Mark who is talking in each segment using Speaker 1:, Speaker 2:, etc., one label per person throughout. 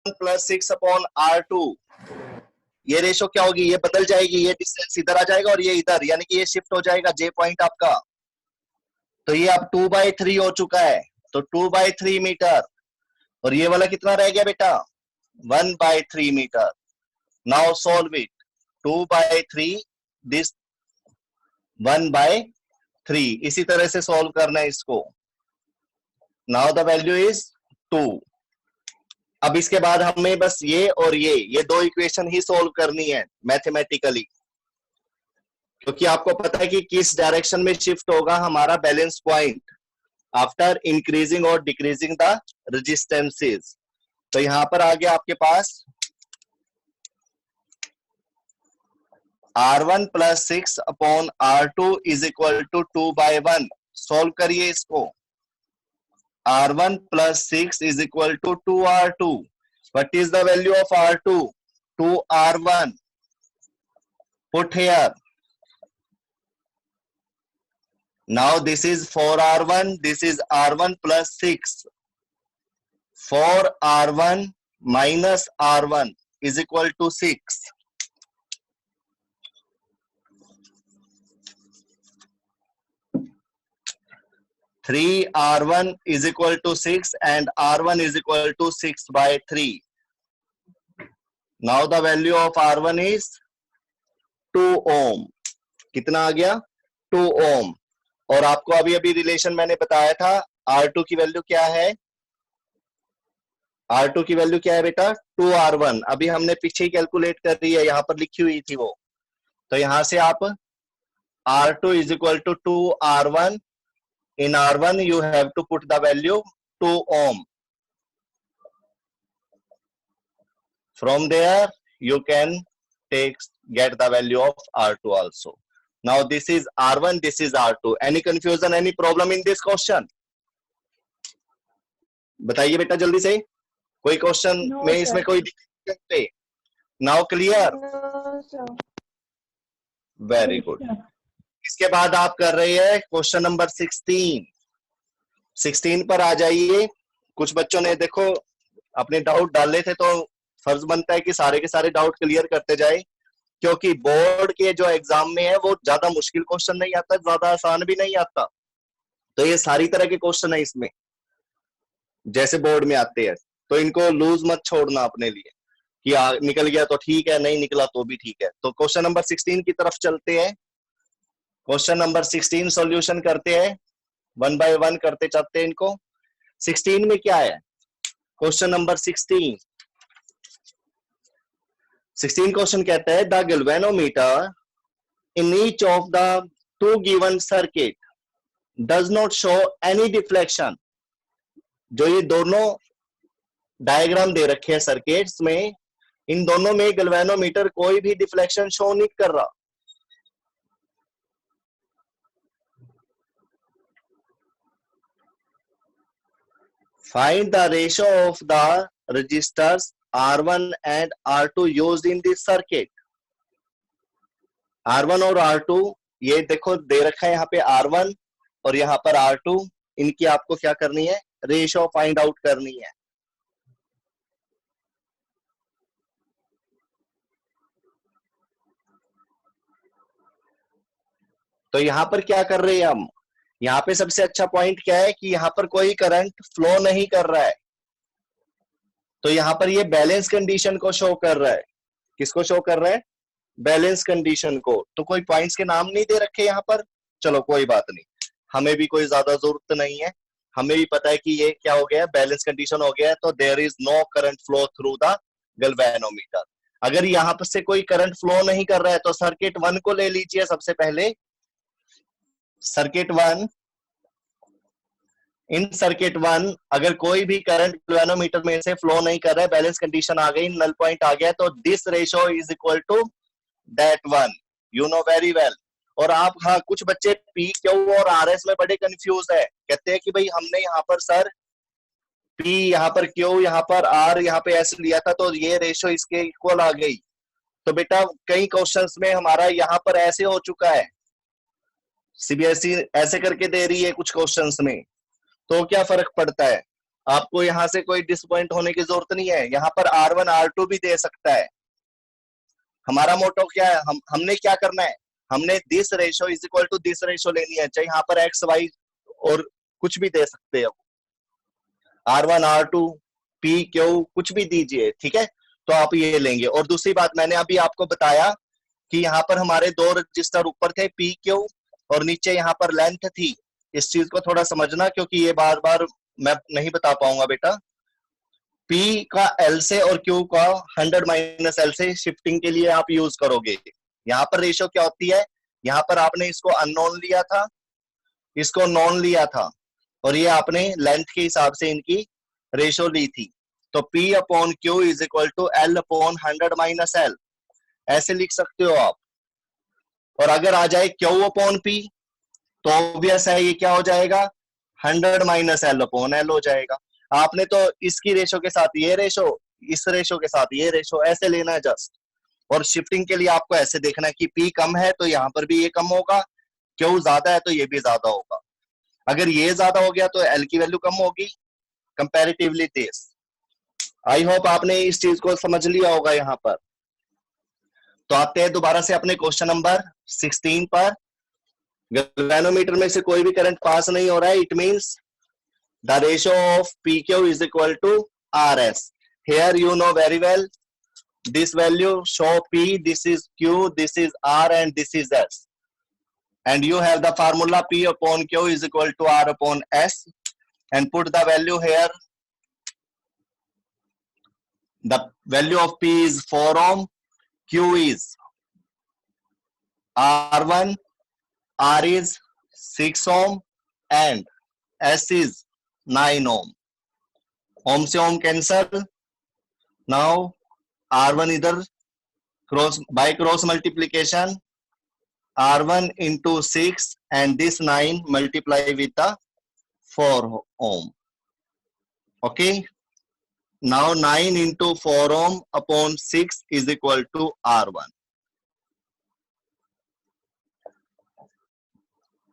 Speaker 1: Plus 6/R2, ये ratio क्या होगी, ये बदल जाएगी, ये डिस्टेंस इधर आ जाएगा और ये इधर, यानी कि ये शिफ्ट हो जाएगा जे पॉइंट आपका। तो ये अब 2/3 हो चुका है, तो 2/3 मीटर, और ये वाला कितना रह गया बेटा, 1/3 meter. Now solve it, 2/3 this 1/3, इसी तरह से सॉल्व करना है इसको। Now the value is 2। अब इसके बाद हमें बस ये और ये दो इक्वेशन ही सॉल्व करनी है मैथमेटिकली, क्योंकि आपको पता है कि किस डायरेक्शन में शिफ्ट होगा हमारा बैलेंस पॉइंट आफ्टर इंक्रीजिंग और डिक्रीजिंग द रेजिस्टेंसेस। तो यहां पर आ गया आपके पास R1 plus 6/R2 is equal to 2/1। Solve करिए इसको। R1 plus 6 is equal to 2R2. What is the value of R2? 2R1. Put here. Now this is 4R1. This is R1 plus 6. 4R1 minus R1 is equal to 6. Three R1 is equal to 6 and R1 is equal to 6/3. Now the value of R1 is 2 ohm. कितना आ गया, 2 ohm। और आपको अभी अभी relation मैंने बताया था, R2 की वैल्यू क्या है, R2 की वैल्यू क्या है बेटा, 2R1। अभी हमने पीछे ही कैलकुलेट कर रही है, यहां पर लिखी हुई थी वो। तो यहां से आप R2 is equal to 2R1. In R1 you have to put the value 2 ohm. From there you can get the value of R2 also. Now this is R1, this is R2. Any confusion, any problem in this question? बताइए बेटा जल्दी से, कोई question में इसमें कोई दिक्कत है? Now clear? Very good. इसके बाद आप कर रहे हैं क्वेश्चन नंबर 16। 16 पर आ जाइए। कुछ बच्चों ने देखो अपने डाउट डाले थे, तो फर्ज बनता है कि सारे के सारे डाउट क्लियर करते जाए, क्योंकि बोर्ड के जो एग्जाम में है वो ज्यादा मुश्किल क्वेश्चन नहीं आता, ज्यादा आसान भी नहीं आता। तो ये सारी तरह के क्वेश्चन है इसमें जैसे बोर्ड में आते हैं, तो इनको लूज मत छोड़ना अपने लिए कि निकल गया तो ठीक है, नहीं निकला तो भी ठीक है। तो क्वेश्चन नंबर 16 की तरफ चलते हैं। क्वेश्चन नंबर 16 सॉल्यूशन करते हैं, 1 by 1 करते चलते हैं इनको। 16 में क्या है, क्वेश्चन नंबर 16 क्वेश्चन कहता है the galvanometer in each of the two given circuit does not show any deflection. जो ये दोनों डायग्राम दे रखे हैं सर्किट्स में, इन दोनों में गैल्वेनोमीटर कोई भी डिफ्लेक्शन शो नहीं कर रहा। Find the ratio of the resistors R1 and R2 used in this circuit. R1 और R2 ये देखो दे रखा है यहाँ पे R1 और यहाँ पर R2, इनकी आपको क्या करनी है, रेशियो फाइंड आउट करनी है। तो यहाँ पर क्या कर रहे हैं हम, यहाँ पे सबसे अच्छा पॉइंट क्या है कि यहाँ पर कोई करंट फ्लो नहीं कर रहा है, तो यहाँ पर ये बैलेंस कंडीशन को शो कर रहा है। किसको शो कर रहा है, बैलेंस कंडीशन को। तो कोई पॉइंट्स के नाम नहीं दे रखे यहाँ पर, चलो कोई बात नहीं, हमें भी कोई ज्यादा जरूरत नहीं है, हमें भी पता है कि ये क्या हो गया, बैलेंस कंडीशन हो गया है। तो there is no current flow through the galvanometer. अगर यहाँ पर से कोई करंट फ्लो नहीं कर रहा है तो सर्किट 1 को ले लीजिए सबसे पहले। सर्किट 1, इन सर्किट 1 अगर कोई भी करंट गैल्वेनोमीटर में से फ्लो नहीं कर रहा है, बैलेंस कंडीशन आ गई, नल पॉइंट आ गया, तो this ratio is equal to that one, you know very well. और आप, हाँ, कुछ बच्चे पी क्यू और आरएस में बड़े कंफ्यूज है, कहते हैं कि भाई हमने यहाँ पर सर पी, यहाँ पर क्यू, यहाँ पर आर, यहाँ पे एस लिया था, तो ये रेशियो इसके इक्वल आ गई। तो बेटा कई क्वेश्चंस में हमारा यहाँ पर ऐसे हो चुका है, सीबीएसई ऐसे करके दे रही है कुछ क्वेश्चंस में, तो क्या फर्क पड़ता है, आपको यहाँ से कोई डिसपॉइंट होने की जरूरत नहीं है। यहाँ पर R1 R2 भी दे सकता है। हमारा मोटो क्या है, हमने क्या करना है, हमने this ratio is equal to this ratio लेनी है, चाहे यहाँ पर एक्स वाई और कुछ भी दे सकते हो, R1 R2 P Q कुछ भी दीजिए, ठीक है। तो आप ये लेंगे। और दूसरी बात, मैंने अभी आपको बताया कि यहाँ पर हमारे दो रजिस्टर ऊपर थे P Q और नीचे यहाँ पर लेंथ थी। इस चीज को थोड़ा समझना, क्योंकि ये बार बार मैं नहीं बता पाऊंगा बेटा। P का L से और Q का 100 माइनस L से शिफ्टिंग के लिए आप यूज करोगे। यहाँ पर रेशो क्या होती है, यहाँ पर आपने इसको अननोन लिया था, इसको नॉन लिया था, और ये आपने लेंथ के हिसाब से इनकी रेशो ली थी। तो P upon Q is equal to L upon 100 minus L, ऐसे लिख सकते हो आप। और अगर आ जाए Q अपॉन P तो ऑब्वियस है ये क्या हो जाएगा, 100 माइनस L अपॉन L हो जाएगा। आपने तो इसकी रेशो के साथ ये रेशो, इस रेशो के साथ ये रेशो ऐसे लेना है जस्ट। और शिफ्टिंग के लिए आपको ऐसे देखना है कि P कम है तो यहाँ पर भी ये कम होगा, Q ज्यादा है तो ये भी ज्यादा होगा। अगर ये ज्यादा हो गया तो L की वैल्यू कम होगी, कंपैरेटिवली दिस। आई होप आपने इस चीज को समझ लिया होगा यहाँ पर। तो आते हैं दोबारा से अपने क्वेश्चन नंबर 16 पर। गैल्वेनोमीटर में से कोई भी करंट पास नहीं हो रहा है, it means the ratio of PQ is equal to RS. Here you know very well this value show P, this is Q, this is R and this is S. And you have the formula P upon Q is equal to R upon S, and put the value here. The value of P is 4 ohm, Q is R1, R is 6 ohm and S is 9 ohm. ओम से ओम cancel. Now R1 इधर cross by cross multiplication, R1 into 6 and this 9 multiply with the 4 ohm. Okay. Now 9 into 4 ohm upon 6 is equal to R1.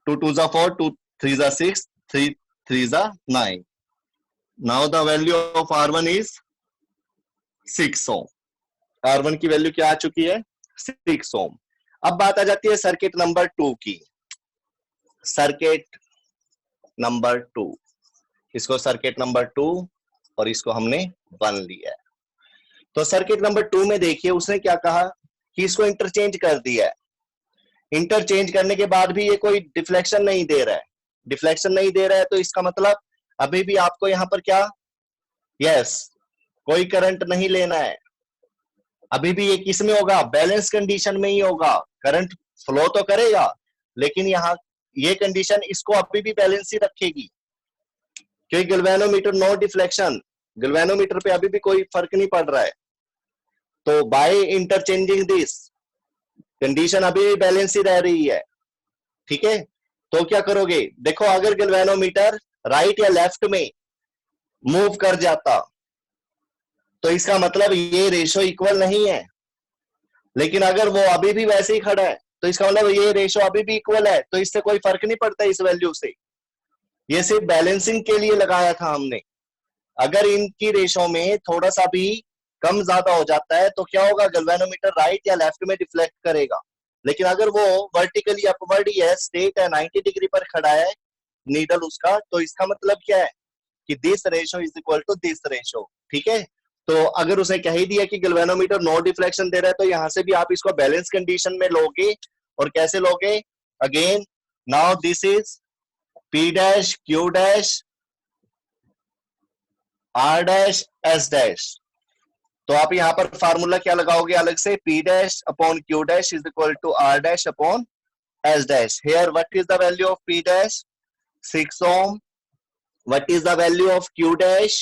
Speaker 1: 2 2s are 4, 2 3s are 6, 3 3s are 9. Now the value of R1 is 6 ohm. R1 की value क्या आ चुकी है, 6 ohm. अब बात आ जाती है circuit number 2 की। Circuit number 2, इसको सर्किट नंबर 2 और इसको हमने 1 लिया है। तो सर्किट नंबर 2 में देखिए उसने क्या कहा कि इसको इंटरचेंज कर दिया है। इंटरचेंज करने के बाद भी ये कोई डिफ्लेक्शन नहीं दे रहा है। डिफ्लेक्शन नहीं दे रहा है तो इसका मतलब अभी भी आपको यहाँ पर क्या, यस, कोई करंट नहीं लेना है। अभी भी ये किस में होगा, बैलेंस कंडीशन में ही होगा। करंट फ्लो तो करेगा लेकिन यहाँ ये कंडीशन इसको अभी भी बैलेंस ही रखेगी, क्योंकि गैल्वेनोमीटर नो डिफ्लेक्शन, गैल्वेनोमीटर पे अभी भी कोई फर्क नहीं पड़ रहा है। तो बाय इंटरचेंजिंग दिस कंडीशन अभी भी बैलेंस ही रह रही है, ठीक है। तो क्या करोगे, देखो अगर गैल्वेनोमीटर राइट या लेफ्ट में मूव कर जाता तो इसका मतलब ये रेशो इक्वल नहीं है। लेकिन अगर वो अभी भी वैसे ही खड़ा है तो इसका मतलब ये रेशो अभी भी इक्वल है, तो इससे कोई फर्क नहीं पड़ता इस वैल्यू से। ये सिर्फ बैलेंसिंग के लिए लगाया था हमने। अगर इनकी रेशो में थोड़ा सा भी कम ज्यादा हो जाता है तो क्या होगा, गैल्वेनोमीटर राइट या लेफ्ट में डिफ्लेक्ट करेगा। लेकिन अगर वो वर्टिकली अपवर्ड ही है, स्ट्रेट है, 90 डिग्री पर खड़ा है नीडल उसका, तो इसका मतलब क्या है कि this ratio is equal to this ratio, ठीक है। तो अगर उसे कह ही दिया कि गैल्वेनोमीटर नो डिफ्लेक्शन दे रहा है तो यहां से भी आप इसको बैलेंस कंडीशन में लोगे। और कैसे लोगे, again now this is P dash Q dash R dash S dash. तो आप यहाँ पर फार्मूला क्या लगाओगे अलग से, P dash upon Q dash is equal to R dash upon S dash. Here what is the value of P dash, 6 ohm. What is the value of Q dash,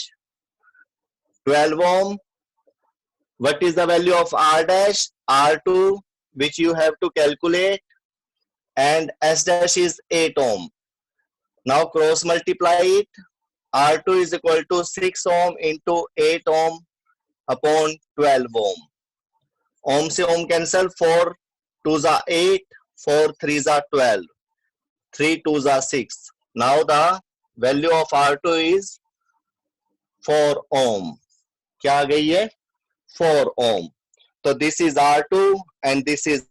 Speaker 1: 12 ohm. What is the value of R dash, R2, which you have to calculate, and S dash is 8 ohm. Now cross multiply it. R2 is equal to 6 ohm into 8 ohm upon 12 ohm. Ohm से ohm cancel, 4 2s are 8, 4 3s are 12, 3 2s are 6. Now the value of R2 is 4 ohm. क्या आ गई है? 4 ohm. तो this is R2 and this is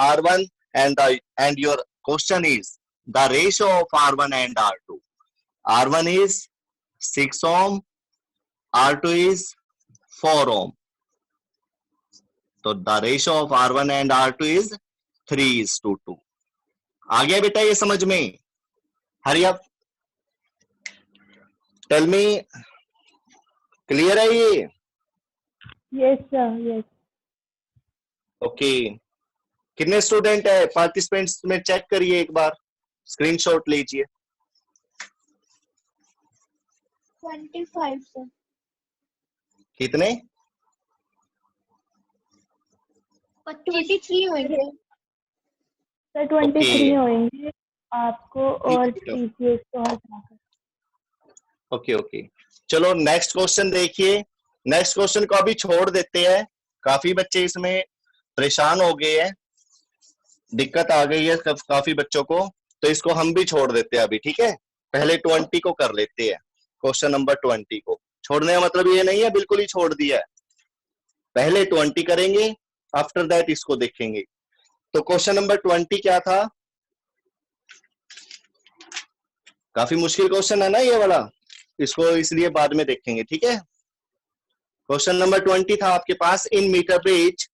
Speaker 1: R1 and your question is the ratio of R1 and R2. R1 is 6 ohm, R2 is 4 ohm. तो the ratio of R1 and R2 is 3:2. आ गया बेटा ये समझ में? Hurry up, tell me, clear है ये?
Speaker 2: Yes sir, yes.
Speaker 1: Okay, कितने student है पार्टिसिपेंट्स में चेक करिए एक बार, स्क्रीनशॉट लीजिए।
Speaker 3: 25 सर।
Speaker 1: कितने?
Speaker 3: 23 होंगे
Speaker 2: सर 23
Speaker 1: Okay.
Speaker 2: होंगे आपको और टीसीएस को हटाकर।
Speaker 1: ओके ओके, चलो नेक्स्ट क्वेश्चन देखिए। नेक्स्ट क्वेश्चन को अभी छोड़ देते हैं, काफी बच्चे इसमें परेशान हो गए हैं, दिक्कत आ गई है काफी बच्चों को, तो इसको हम भी छोड़ देते हैं अभी, ठीक है? पहले 20 को कर लेते हैं, क्वेश्चन नंबर 20 को। छोड़ने का मतलब ये नहीं है बिल्कुल ही छोड़ दिया है, पहले 20 करेंगे, आफ्टर दैट इसको देखेंगे। तो क्वेश्चन नंबर 20 क्या था? काफी मुश्किल क्वेश्चन है ना ये वाला, इसको इसलिए बाद में देखेंगे, ठीक है? क्वेश्चन नंबर 20 था आपके पास, in meter bridge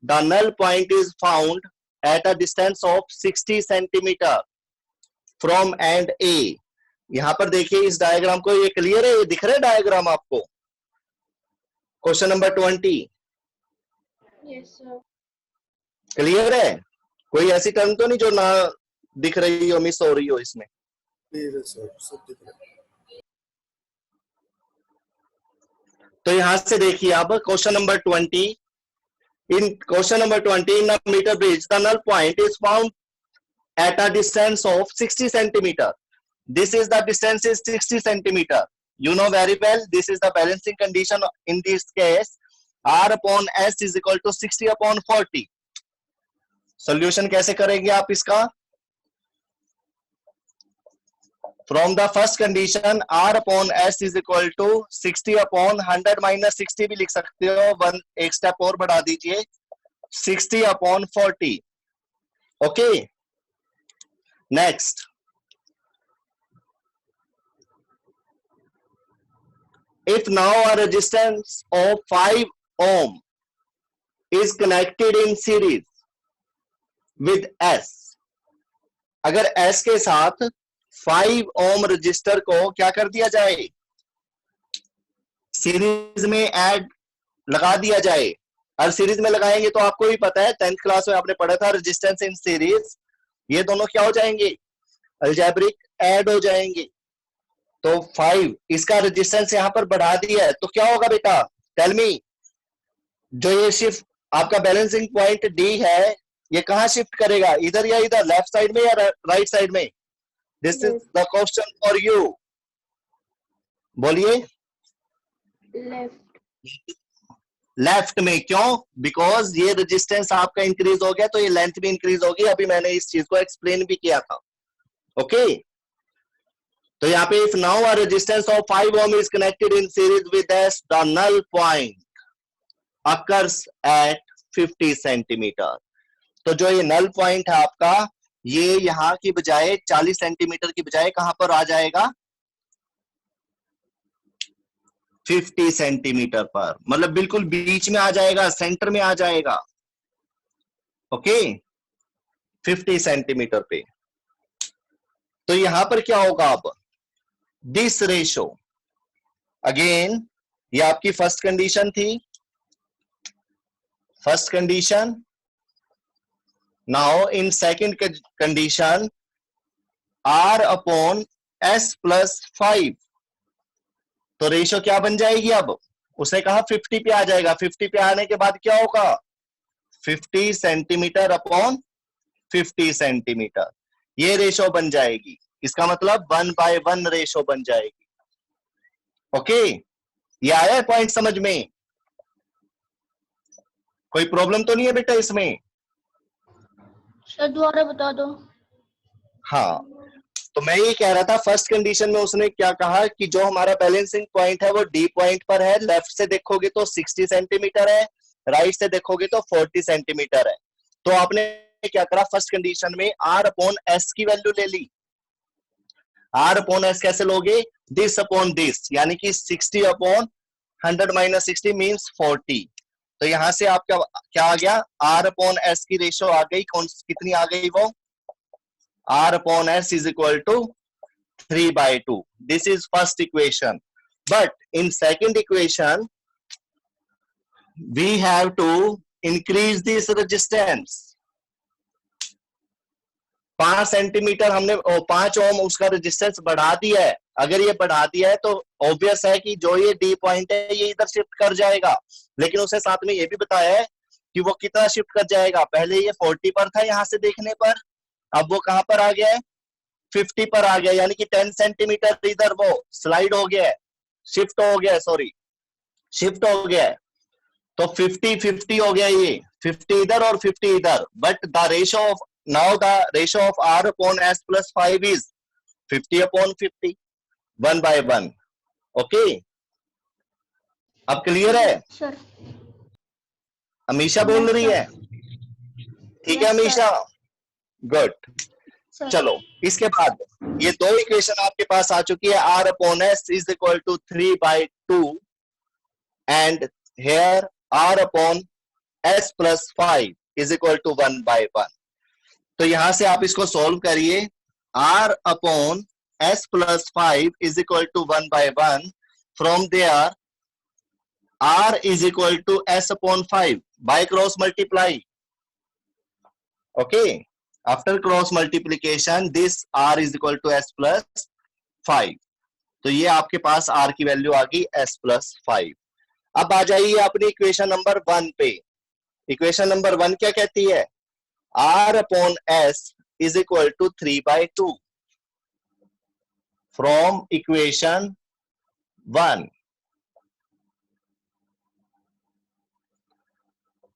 Speaker 1: the null point is found at a distance of 60 centimeter from end A. यहां पर देखिए इस डायग्राम को, ये क्लियर है? ये दिख रहा है डायग्राम आपको? Question number 20
Speaker 3: yes sir.
Speaker 1: Clear है? कोई ऐसी टर्म तो नहीं जो ना दिख रही हो, मिस हो रही हो इसमें?
Speaker 4: सब दिख रहा है।
Speaker 1: तो यहां से देखिए आप question number 20, in question number 20 in a meter bridge the null point is found at a distance of 60 centimeter. This is the distance is 60 centimeter. You know very well, this is the balancing condition in this case. R upon S is equal to 60 upon 40. Solution कैसे करेंगे आप इसका? From the first condition, R upon S is equal to 60 upon 100 minus 60 भी लिख सकते हो, one एक step और बढ़ा दीजिए, 60 upon 40. Okay. Next, if now a resistance of 5 ohm is connected in series with S, अगर S के साथ 5 ohm रजिस्टर को क्या कर दिया जाए? सीरीज में ऐड लगा दिया जाए। और सीरीज में लगाएंगे तो आपको भी पता है, 10th क्लास में आपने पढ़ा था, रेजिस्टेंस इन सीरीज, ये दोनों क्या हो जाएंगे? अलजेब्रिक ऐड हो जाएंगे। तो 5, इसका रेजिस्टेंस यहां पर बढ़ा दिया है, तो क्या होगा बेटा? टेल मी, जो ये शिफ्ट आपका बैलेंसिंग पॉइंट डी है, ये कहां शिफ्ट करेगा? इधर या इधर, लेफ्ट साइड में या राइट साइड में? This is the question for you, बोलिए।
Speaker 3: लेफ्ट।
Speaker 1: लेफ्ट में क्यों? बिकॉज ये रेजिस्टेंस आपका इंक्रीज हो गया, तो ये लेंथ भी इंक्रीज होगी। अभी मैंने इस चीज को एक्सप्लेन भी किया था। ओके, तो यहाँ पे if now a resistance of 5 ohm is connected in series with S, the null point occurs at 50 centimetre. तो जो ये नल पॉइंट है आपका, ये यहाँ की बजाय 40 सेंटीमीटर की बजाय कहां पर आ जाएगा? 50 सेंटीमीटर पर, मतलब बिल्कुल बीच में आ जाएगा, सेंटर में आ जाएगा। ओके, 50 सेंटीमीटर पे। तो यहां पर क्या होगा अब? दिस रेशो, अगेन ये आपकी फर्स्ट कंडीशन थी, first condition. Now in second condition, R upon S plus 5, तो रेशो क्या बन जाएगी? अब उसने कहा 50 पे आ जाएगा, 50 पे आने के बाद क्या होगा? 50 सेंटीमीटर अपॉन 50 सेंटीमीटर, ये रेशो बन जाएगी। इसका मतलब 1/1 रेशो बन जाएगी। ओके, ये आया है पॉइंट समझ में? कोई प्रॉब्लम तो नहीं है बेटा इसमें?
Speaker 3: सर दोबारा बता दो।
Speaker 1: हाँ, तो मैं ये कह रहा था फर्स्ट कंडीशन में उसने क्या कहा कि जो हमारा बैलेंसिंग पॉइंट है वो डी पॉइंट पर है, लेफ्ट से देखोगे तो 60 सेंटीमीटर है, राइट से देखोगे तो 40 सेंटीमीटर है। तो आपने क्या करा, फर्स्ट कंडीशन में R अपॉन S की वैल्यू ले ली। R अपॉन S कैसे लोगे, दिस अपॉन दिस, यानी कि 60 अपॉन 100 माइनस 60 मीन्स 40। तो यहां से आपका क्या आ गया, R अपॉन S की रेशियो आ गई, कौन कितनी आ गई वो, R upon S is equal to 3/2. This is first equation. But in second equation, we have to increase this resistance. 5 centimetre हमने 5 ओम उसका रेजिस्टेंस बढ़ा दिया है। अगर ये बढ़ा दिया है तो ऑब्वियस है कि जो ये डी पॉइंट है ये इधर शिफ्ट कर जाएगा, लेकिन उसे साथ में ये भी बताया है कि वो कितना शिफ्ट कर जाएगा। पहले ये 40 पर था यहां से देखने पर, अब वो कहां पर आ गया है, 50 पर आ गया, यानी कि 10 सेंटीमीटर इधर वो स्लाइड हो गया है, शिफ्ट हो गया है, सॉरी शिफ्ट हो गया है। तो 50-50 हो गया, ये 50 इधर और 50 इधर। But the ratio of now the ratio of R upon S plus 5 is 50 upon 50, 1/1। Okay, अब क्लियर है?
Speaker 3: सर
Speaker 1: अमीशा बोल रही है, ठीक है अमीशा, गुड। चलो इसके बाद ये दो इक्वेशन आपके पास आ चुकी है, R upon S is equal to 3/2 and here R upon S plus 5 is equal to 1/1। तो यहां से आप इसको सॉल्व करिए, R upon S plus 5 is equal to 1/1। From there R is equal to S upon 5 by cross multiply. Okay, after cross multiplication this R is equal to S plus 5। तो ये आपके पास R की value आ गई S plus 5। अब आ जाइए अपनी equation number 1 पे। Equation number 1 क्या कहती है, R upon S is equal to 3/2। From equation 1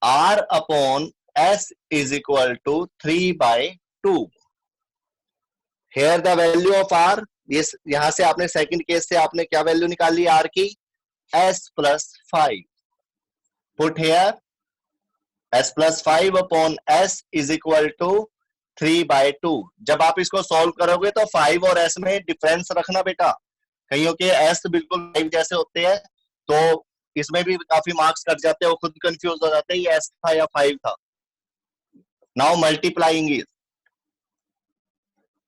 Speaker 1: R upon S is equal to 3/2. Here the value of R, ये यहां से आपने सेकंड केस से आपने क्या वैल्यू निकाली R की, S plus 5। Put here S plus 5 upon S is equal to 3/2। जब आप इसको सॉल्व करोगे तो 5 और S में डिफरेंस रखना बेटा, कईयों के S बिल्कुल 5 जैसे होते हैं, तो इसमें भी काफी मार्क्स कट जाते हैं, वो खुद कंफ्यूज हो जाते हैं ये S था या 5 था। Now multiplying is,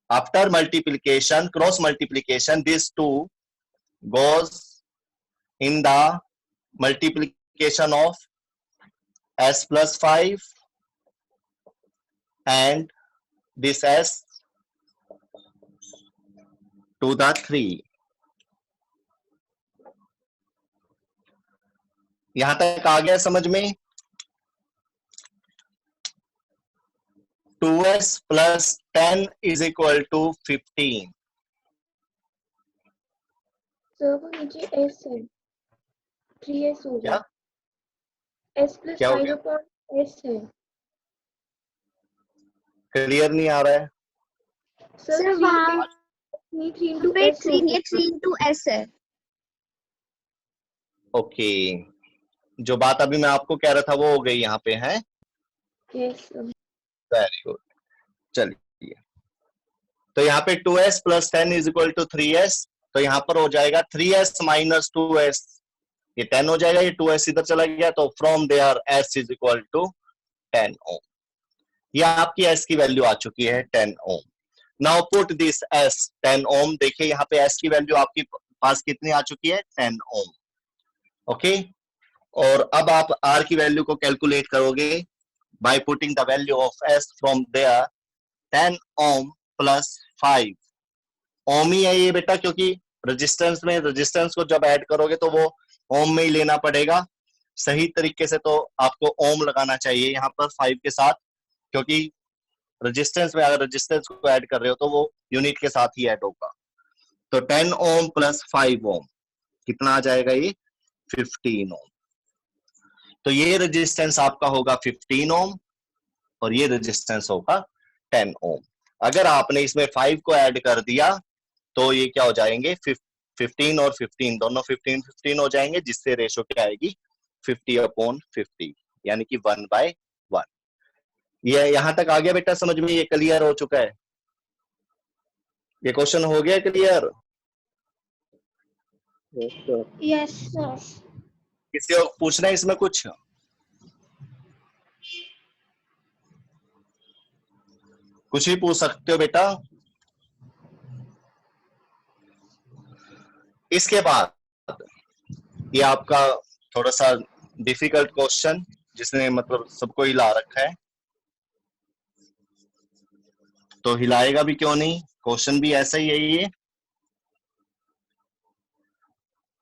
Speaker 1: after multiplication, cross multiplication, these two goes in the multiplication of S plus 5 and this S to the 3। यहां तक आ गया समझ में? 2S plus 10 is equal to 15।
Speaker 3: Sir वो नीचे S है, 3S हो
Speaker 1: क्या
Speaker 3: गया, S प्लस
Speaker 1: क्या हो
Speaker 3: 5
Speaker 1: गया?
Speaker 3: अपॉन S है।
Speaker 1: क्लियर नहीं आ रहा है?
Speaker 3: सर
Speaker 2: वहाँ
Speaker 3: 3 into S हो गया।
Speaker 2: 3 into S है।
Speaker 1: ओके, जो बात अभी मैं आपको कह रहा था वो हो गई यहाँ पे है।
Speaker 3: Yes, sir.
Speaker 1: वेरी गुड, चलिए तो यहाँ पे 2S plus 10 is equal to 3S, तो यहाँ पर हो जाएगा 3S माइनस 2S, ये 10 हो जाएगा, ये 2S इधर चला गया, तो from there S is equal to 10 ohm. ये आपकी S की वैल्यू आ चुकी है 10 ohm. Now put this S 10 ohm, देखिए यहाँ पे S की वैल्यू आपके पास कितनी आ चुकी है, 10 ओम। ओके, और अब आप R की वैल्यू को कैलकुलेट करोगे by putting the value of S from there, 10 ohm plus 5 ओम ही है ये बेटा, क्योंकि रेजिस्टेंस में रेजिस्टेंस को जब ऐड करोगे तो वो ओम में ही लेना पड़ेगा। सही तरीके से तो आपको ओम लगाना चाहिए यहाँ पर 5 के साथ, क्योंकि रेजिस्टेंस में अगर रेजिस्टेंस को ऐड कर रहे हो तो वो यूनिट के साथ ही ऐड होगा। तो 10 ओम प्लस 5 ओम कितना आ जाएगा, ये 15 ओम। तो ये रेजिस्टेंस आपका होगा 15 ओम और ये रेजिस्टेंस होगा 10 ओम। अगर आपने इसमें 5 को ऐड कर दिया तो ये क्या हो जाएंगे, 15 और 15 दोनों 15 हो जाएंगे, जिससे रेशो क्या आएगी 50/50, यानी कि 1/1। ये यहां तक आ गया बेटा समझ में, ये क्लियर हो चुका है, ये क्वेश्चन हो गया क्लियर?
Speaker 3: Yes, sir.
Speaker 1: किसी और पूछना है इसमें कुछ? कुछ भी पूछ सकते हो बेटा। इसके बाद ये आपका थोड़ा सा डिफिकल्ट क्वेश्चन, जिसने मतलब सबको हिला रखा है, तो हिलाएगा भी क्यों नहीं, क्वेश्चन भी ऐसा ही है ये।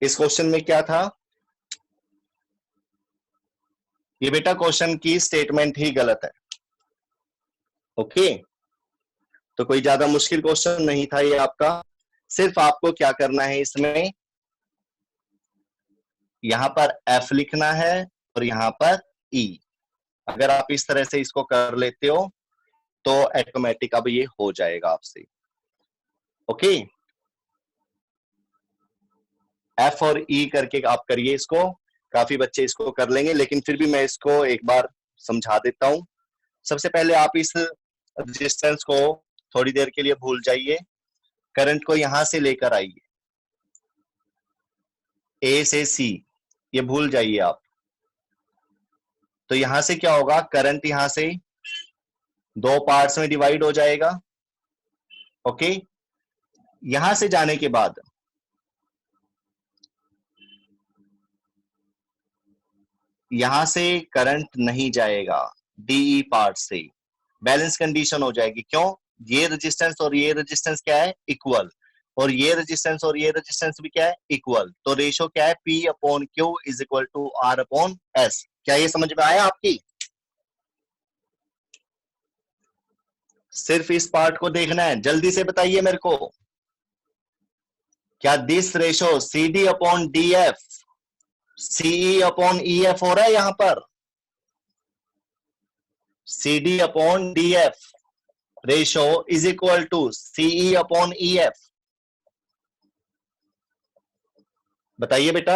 Speaker 1: इस क्वेश्चन में क्या था, ये बेटा क्वेश्चन की स्टेटमेंट ही गलत है। ओके, तो कोई ज्यादा मुश्किल क्वेश्चन नहीं था ये आपका। सिर्फ आपको क्या करना है, इसमें यहां पर एफ लिखना है और यहां पर ई। अगर आप इस तरह से इसको कर लेते हो तो ऑटोमेटिक अब ये हो जाएगा आपसे। ओके, एफ और ई करके आप करिए इसको, काफी बच्चे इसको कर लेंगे, लेकिन फिर भी मैं इसको एक बार समझा देता हूं। सबसे पहले आप इस रेजिस्टेंस को थोड़ी देर के लिए भूल जाइए, करंट को यहां से लेकर आइए, ए से सी, ये भूल जाइए आप। तो यहां से क्या होगा, करंट यहां से 2 पार्ट्स में डिवाइड हो जाएगा। ओके, यहां से जाने के बाद यहां से करंट नहीं जाएगा, डीई पार्ट से बैलेंस कंडीशन हो जाएगी। क्यों, ये रेजिस्टेंस और ये रेजिस्टेंस क्या है, इक्वल, और ये रेजिस्टेंस और ये रेजिस्टेंस भी क्या है, इक्वल। तो रेशो क्या है, P/Q is equal to R/S। क्या ये समझ में आया आपकी? सिर्फ इस पार्ट को देखना है, जल्दी से बताइए मेरे को, क्या दिस रेशो CD/DF CE/EF हो रहा है यहां पर? CD/DF ratio is equal to CE/EF। बताइए बेटा।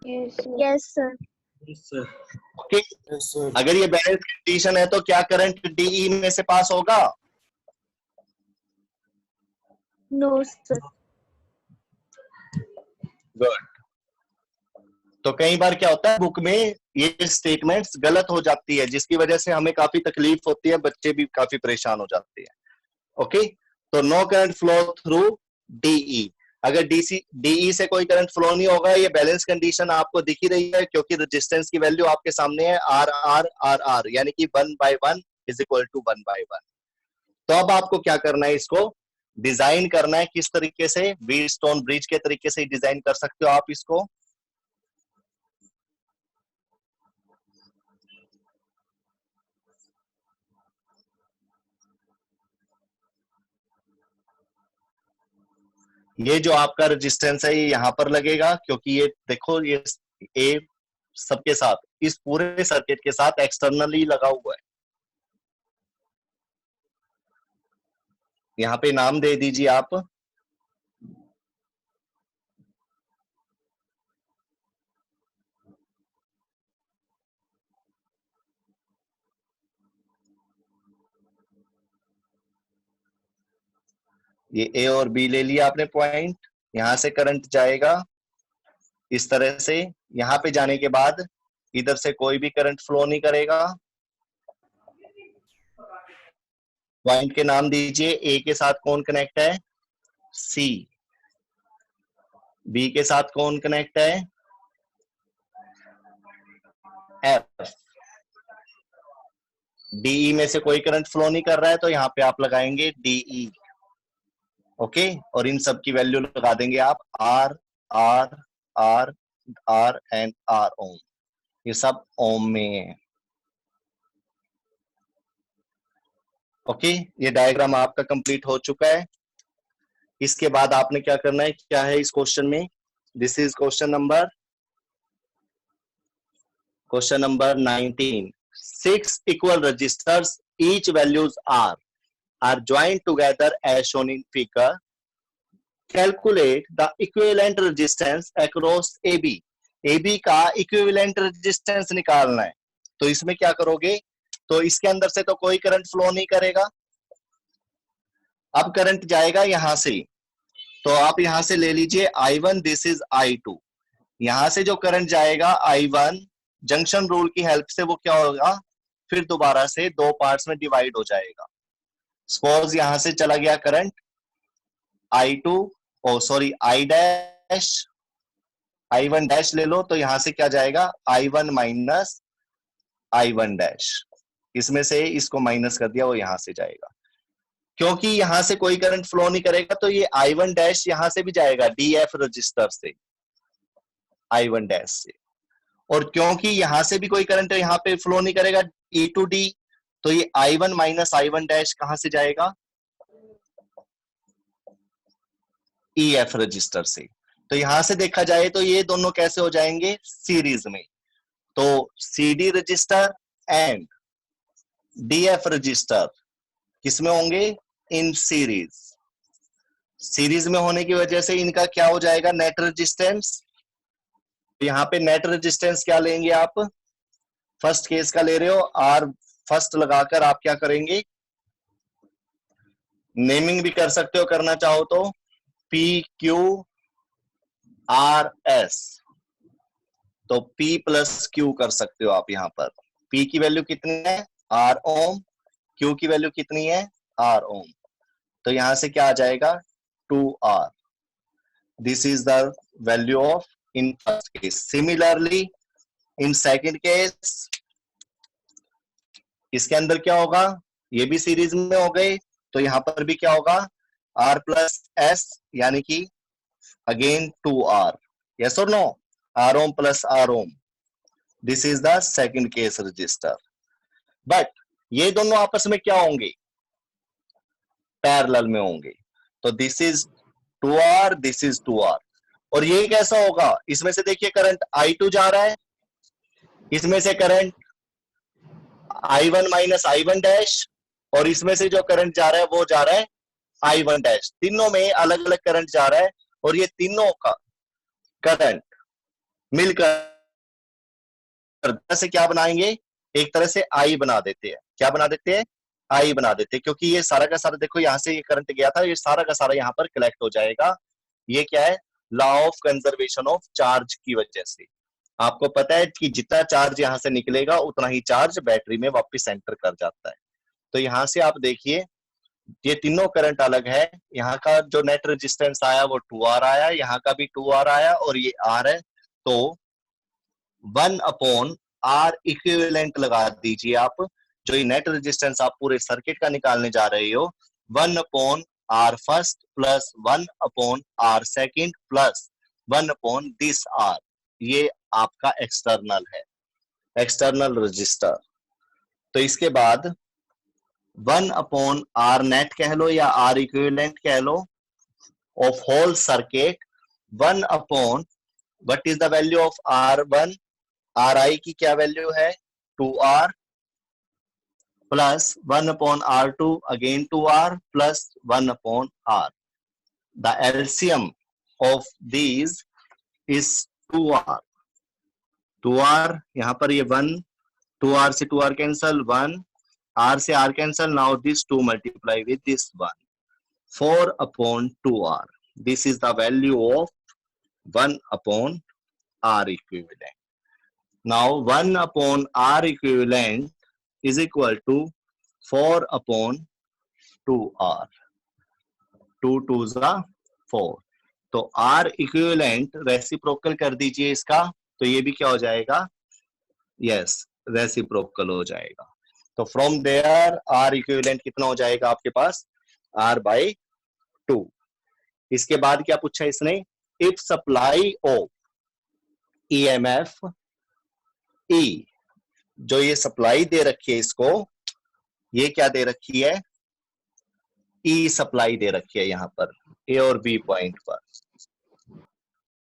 Speaker 3: Yes, sir.
Speaker 2: Yes, sir.
Speaker 1: Okay,
Speaker 4: Yes, sir.
Speaker 1: अगर ये बैलेंस कंडीशन है तो क्या करंट डीई में से पास होगा?
Speaker 2: No, sir.
Speaker 1: गुड। तो कई बार क्या होता है, बुक में ये स्टेटमेंट्स गलत हो जाती है, जिसकी वजह से हमें काफी तकलीफ होती है, बच्चे भी काफी परेशान हो जाते हैं। ओके, तो no current flow through DE. अगर डीई से कोई करंट फ्लो नहीं होगा, ये बैलेंस कंडीशन आपको दिख ही रही है, क्योंकि रेजिस्टेंस की वैल्यू आपके सामने है R, यानी कि 1/1 इज इक्वल टू 1/1। तो अब आपको क्या करना है, इसको डिजाइन करना है। किस तरीके से, व्हीटस्टोन ब्रिज के तरीके से डिजाइन कर सकते हो आप इसको। ये जो आपका रेजिस्टेंस है ये यहां पर लगेगा, क्योंकि ये देखो, ये ए सबके साथ, इस पूरे सर्किट के साथ एक्सटर्नली लगा हुआ है। यहाँ पे नाम दे दीजिए आप, ये ए और बी ले लिया आपने पॉइंट। यहां से करंट जाएगा इस तरह से, यहां पे जाने के बाद इधर से कोई भी करंट फ्लो नहीं करेगा। पॉइंट के नाम दीजिए, ए के साथ कौन कनेक्ट है, सी। बी के साथ कौन कनेक्ट है, एफ। डीई में से कोई करंट फ्लो नहीं कर रहा है, तो यहाँ पे आप लगाएंगे डीई। ओके, और इन सब की वैल्यू लगा देंगे आप R R R R and R ohm, ये सब ओम में है। ओके, ये डायग्राम आपका कंप्लीट हो चुका है। इसके बाद आपने क्या करना है, क्या है इस क्वेश्चन में, this is question number 19। 6 equal resistors each values are joined together as shown in figure. Calculate the equivalent resistance across AB. AB का equivalent resistance निकालना है, तो इसमें क्या करोगे, तो इसके अंदर से तो कोई करंट फ्लो नहीं करेगा, अब करंट जाएगा यहां से, तो आप यहां से ले लीजिए I1, दिस इज I2, यहां से जो करंट जाएगा I1 जंक्शन रूल की हेल्प से वो क्या होगा, फिर दोबारा से दो पार्ट्स में डिवाइड हो जाएगा। सपोज यहां से चला गया current I2, I dash, I1 dash ले लो, तो यहां से क्या जाएगा I1 माइनस I1 डैश, इसमें से इसको माइनस कर दिया, वो यहां से जाएगा, क्योंकि यहां से कोई करंट फ्लो नहीं करेगा तो ये I1 डैश यहां से भी जाएगा DF रजिस्टर से, I1 डैश से, और क्योंकि यहां से भी कोई करंट यहां पे फ्लो नहीं करेगा E to D, तो ये I1 माइनस I1 डैश कहां से जाएगा, EF रजिस्टर से। तो यहां से देखा जाए तो ये दोनों कैसे हो जाएंगे, सीरीज में, तो CD register and DF register किसमें होंगे, इन सीरीज। सीरीज में होने की वजह से इनका क्या हो जाएगा, नेट रेजिस्टेंस। यहाँ पे नेट रेजिस्टेंस क्या लेंगे आप, फर्स्ट केस का ले रहे हो, R फर्स्ट लगाकर आप क्या करेंगे, नेमिंग भी कर सकते हो करना चाहो तो, PQ RS, तो P प्लस Q कर सकते हो आप। यहाँ पर P की वैल्यू कितनी है, R ओम, Q की वैल्यू कितनी है, R ओम, तो यहां से क्या आ जाएगा 2R। This is the value of in first case. Similarly in second case, इसके अंदर क्या होगा, ये भी सीरीज में हो गए, तो यहां पर भी क्या होगा R प्लस S, यानी कि अगेन 2R, यस और no, R ohm plus R ohm, this is the second case resistor. But ये दोनों आपस में क्या होंगे, पैरेलल में होंगे, तो this is 2R, this is 2R। और ये कैसा होगा, इसमें से देखिए करंट I2 जा रहा है, इसमें से current I1 minus I1 dash, और इसमें से जो करंट जा रहा है वो जा रहा है I1 डैश, तीनों में अलग अलग करंट जा रहा है, और ये तीनों का करंट मिलकर से क्या बनाएंगे, एक तरह से I बना देते हैं। क्या बना देते हैं, I बना देते हैं, क्योंकि ये सारा का सारा देखो यहां से ये करंट गया था, ये सारा का सारा यहाँ पर कलेक्ट हो जाएगा। ये क्या है, law of conservation of charge की वजह से। आपको पता है कि जितना चार्ज यहां से निकलेगा उतना ही चार्ज बैटरी में वापस एंटर कर जाता है। तो यहां से आप देखिए ये तीनों करंट अलग है, यहाँ का जो नेट रेजिस्टेंस आया वो 2R आया, यहाँ का भी 2R आया, और ये R है, तो 1/R इक्विवेलेंट लगा दीजिए आप। जो ये नेट रेजिस्टेंस आप पूरे सर्किट का निकालने जा रहे हो, 1/R first plus 1/R second plus 1/दिस R, ये आपका एक्सटर्नल है, एक्सटर्नल रजिस्टर। तो इसके बाद 1/R नेट कह लो या R इक्विवेलेंट कह लो of whole circuit, 1/ what is the value of R1, Ri की क्या वैल्यू है 2R, plus 1/R2 again 2R plus 1/R। The LCM of these is 2R। 2R यहाँ पर ये 1, 2R से 2R कैंसल, 1 R से R cancel, now this 2 multiply with this 1, 4/2R। This is the value of 1/R equivalent. Now 1/R equivalent is equal to 4/2R. 2 2s are 4. तो R equivalent reciprocal कर दीजिए इसका, तो ये भी क्या हो जाएगा, यस रेसिप्रोकल हो जाएगा। तो फ्रॉम देयर R equivalent कितना हो जाएगा आपके पास, R/2। इसके बाद क्या पूछा इसने, if supply of EMF E, जो ये सप्लाई दे रखी है इसको, ये क्या दे रखी है, E सप्लाई दे रखी है यहाँ पर A और B पॉइंट पर।